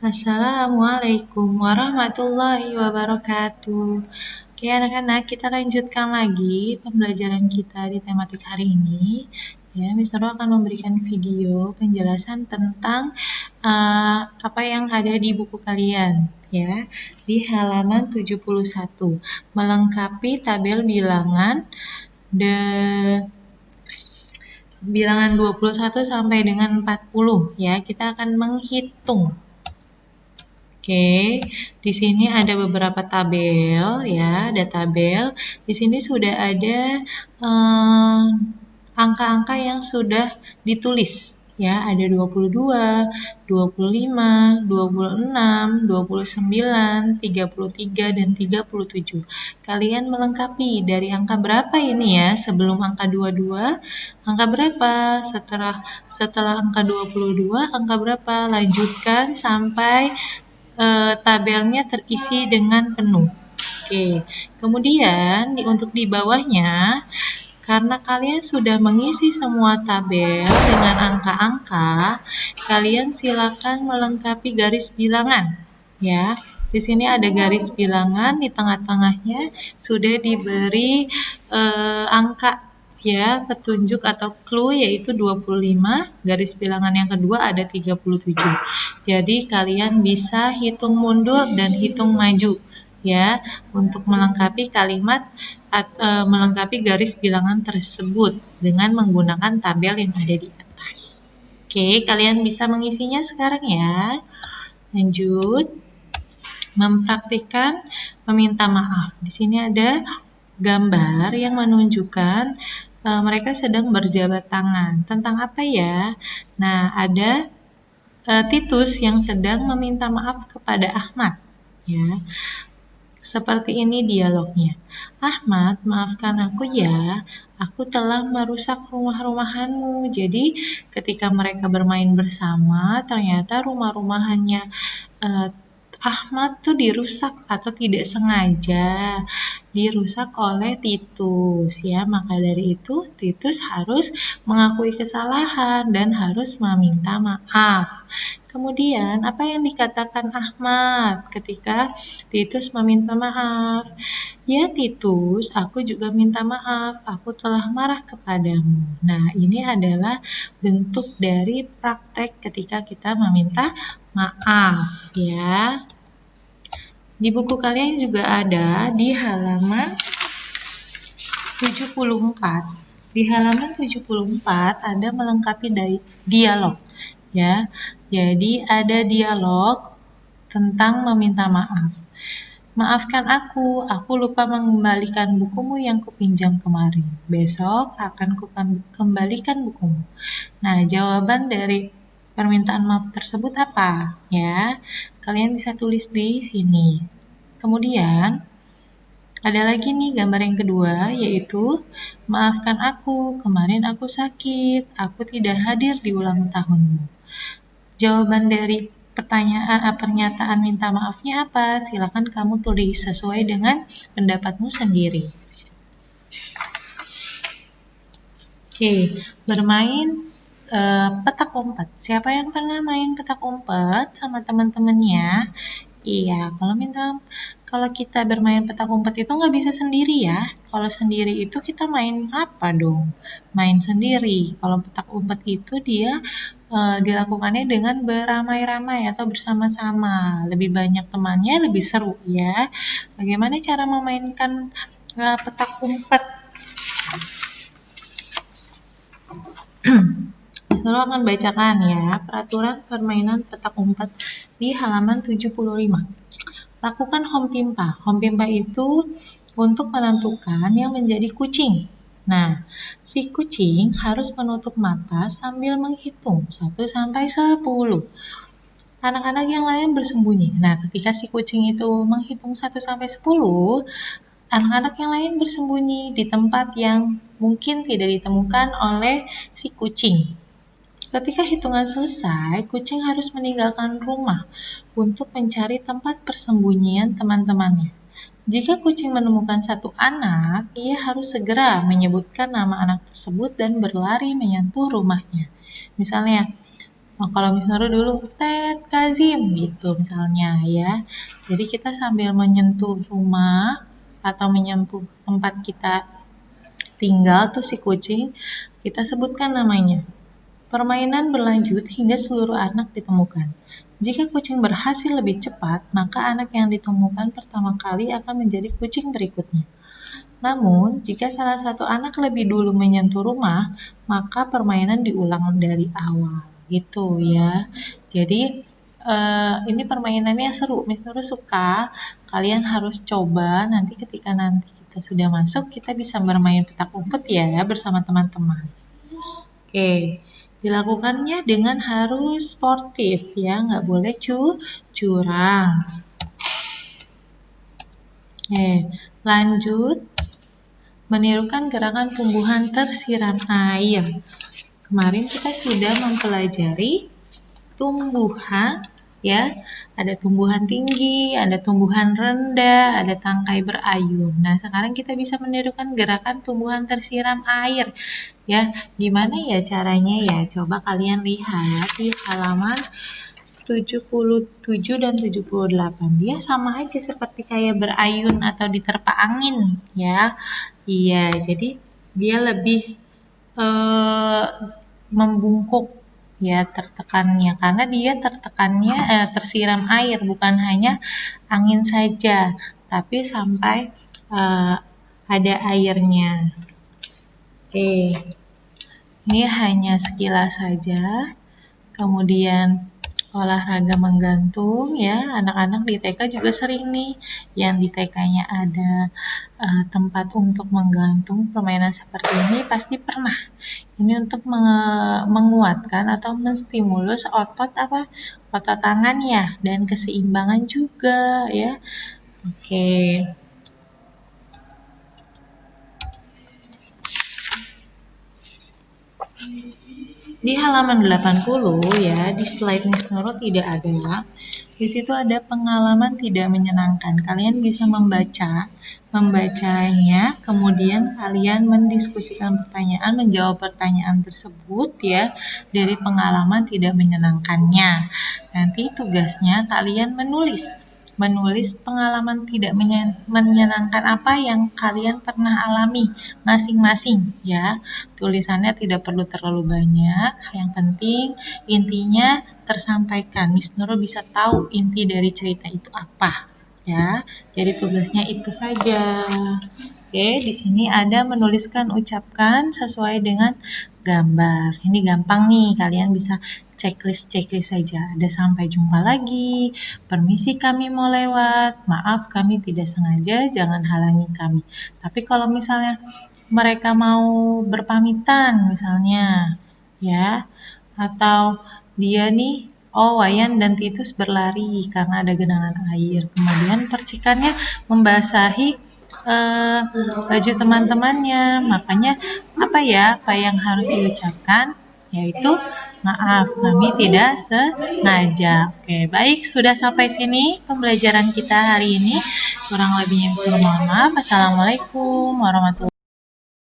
Assalamualaikum warahmatullahi wabarakatuh. Oke anak-anak, kita lanjutkan lagi pembelajaran kita di tematik hari ini. Ya, Miss Nurul akan memberikan video penjelasan tentang apa yang ada di buku kalian. Ya, di halaman 71, melengkapi tabel bilangan bilangan 21 sampai dengan 40 ya. Kita akan menghitung. Oke, di sini ada beberapa tabel ya, ada tabel. Di sini sudah ada angka-angka yang sudah ditulis ya, ada 22, 25, 26, 29, 33 dan 37. Kalian melengkapi dari angka berapa ini ya? Sebelum angka 22, angka berapa? Setelah angka 22, angka berapa? Lanjutkan sampai tabelnya terisi dengan penuh. Oke, kemudian untuk di bawahnya, karena kalian sudah mengisi semua tabel dengan angka-angka, kalian silakan melengkapi garis bilangan. Ya, di sini ada garis bilangan, di tengah-tengahnya sudah diberi angka ya, petunjuk atau clue yaitu 25, garis bilangan yang kedua ada 37. Jadi kalian bisa hitung mundur dan hitung maju ya untuk melengkapi kalimat melengkapi garis bilangan tersebut dengan menggunakan tabel yang ada di atas. Oke, kalian bisa mengisinya sekarang ya. Lanjut. Mempraktikkan meminta maaf. Di sini ada gambar yang menunjukkan mereka sedang berjabat tangan. Tentang apa ya? Nah, ada Titus yang sedang meminta maaf kepada Ahmad. Ya, seperti ini dialognya. Ahmad, maafkan aku ya. Aku telah merusak rumah-rumahanmu. Jadi, ketika mereka bermain bersama, ternyata rumah-rumahannya Ahmad tuh dirusak atau tidak sengaja dirusak oleh Titus ya. Maka dari itu Titus harus mengakui kesalahan dan harus meminta maaf. Kemudian apa yang dikatakan Ahmad ketika Titus meminta maaf? Ya Titus, aku juga minta maaf. Aku telah marah kepadamu. Nah, ini adalah bentuk dari praktek ketika kita meminta maaf ya. Di buku kalian juga ada di halaman 74. Di halaman 74 ada melengkapi dialog ya. Jadi ada dialog tentang meminta maaf. Maafkan aku lupa mengembalikan bukumu yang kupinjam kemarin. Besok akan kukembalikan bukumu. Nah, jawaban dari permintaan maaf tersebut apa? Ya, kalian bisa tulis di sini. Kemudian, ada lagi nih gambar yang kedua, yaitu maafkan aku, kemarin aku sakit, aku tidak hadir di ulang tahunmu. Jawaban dari pernyataan minta maafnya apa? Silakan kamu tulis sesuai dengan pendapatmu sendiri. Oke, bermain petak umpet. Siapa yang pernah main petak umpet sama teman-temannya? Iya, kalau kita bermain petak umpet itu nggak bisa sendiri ya. Kalau sendiri itu kita main apa dong? Main sendiri. Kalau petak umpet itu dia dilakukannya dengan beramai-ramai atau bersama-sama. Lebih banyak temannya, lebih seru ya. Bagaimana cara memainkan petak umpet? Miss Nurul akan bacakan ya peraturan permainan petak umpet di halaman 75. Lakukan home pimpa. Home pimpa itu untuk menentukan yang menjadi kucing. Nah, si kucing harus menutup mata sambil menghitung 1 sampai 10. Anak-anak yang lain bersembunyi. Nah, ketika si kucing itu menghitung 1 sampai 10, anak-anak yang lain bersembunyi di tempat yang mungkin tidak ditemukan oleh si kucing. Ketika hitungan selesai, kucing harus meninggalkan rumah untuk mencari tempat persembunyian teman-temannya. Jika kucing menemukan satu anak, ia harus segera menyebutkan nama anak tersebut dan berlari menyentuh rumahnya. Misalnya, kalau misalnya dulu Ted Kazim gitu misalnya ya. Jadi kita sambil menyentuh rumah atau menyentuh tempat kita tinggal tuh si kucing, kita sebutkan namanya. Permainan berlanjut hingga seluruh anak ditemukan. Jika kucing berhasil lebih cepat, maka anak yang ditemukan pertama kali akan menjadi kucing berikutnya. Namun, jika salah satu anak lebih dulu menyentuh rumah, maka permainan diulang dari awal. Gitu ya. Jadi, ini permainannya seru. Miss Nurul suka. Kalian harus coba nanti ketika nanti kita sudah masuk, kita bisa bermain petak umpet ya bersama teman-teman. Oke, dilakukannya dengan harus sportif ya, nggak boleh curang. Oke, lanjut menirukan gerakan tumbuhan tersiram air. Kemarin kita sudah mempelajari tumbuhan ya, ada tumbuhan tinggi, ada tumbuhan rendah, ada tangkai berayun. Nah, sekarang kita bisa menirukan gerakan tumbuhan tersiram air ya. Gimana ya caranya ya? Coba kalian lihat di halaman 77 dan 78. Dia sama aja seperti kayak berayun atau diterpa angin ya. Iya, jadi dia lebih membungkuk ya tertekannya karena dia tertekannya tersiram air, bukan hanya angin saja tapi sampai ada airnya. Oke, ini hanya sekilas saja. Kemudian olahraga menggantung ya, anak-anak di TK juga sering nih yang di TK-nya ada tempat untuk menggantung. Permainan seperti ini pasti pernah. Ini untuk menguatkan atau menstimulus otot tangan ya, dan keseimbangan juga ya. Oke. Di halaman 80 ya, di slide Miss Nurul tidak ada. Di situ ada pengalaman tidak menyenangkan. Kalian bisa membacanya, kemudian kalian mendiskusikan pertanyaan, menjawab pertanyaan tersebut ya dari pengalaman tidak menyenangkannya. Nanti tugasnya kalian menulis pengalaman tidak menyenangkan apa yang kalian pernah alami masing-masing ya. Tulisannya tidak perlu terlalu banyak, yang penting intinya tersampaikan. Miss Nurul bisa tahu inti dari cerita itu apa ya. Jadi tugasnya itu saja. Oke, di sini ada menuliskan ucapkan sesuai dengan gambar. Ini gampang nih, kalian bisa checklist saja. Ada sampai jumpa lagi. Permisi kami mau lewat. Maaf kami tidak sengaja, jangan halangi kami. Tapi kalau misalnya mereka mau berpamitan misalnya ya, atau dia nih Wayan dan Titus berlari karena ada genangan air. Kemudian percikannya membasahi baju teman-temannya. Makanya apa yang harus diucapkan? Yaitu maaf, kami tidak sengaja. Oke, baik, sudah sampai sini pembelajaran kita hari ini. Kurang lebihnya mohon maaf. Assalamualaikum warahmatullahi wabarakatuh.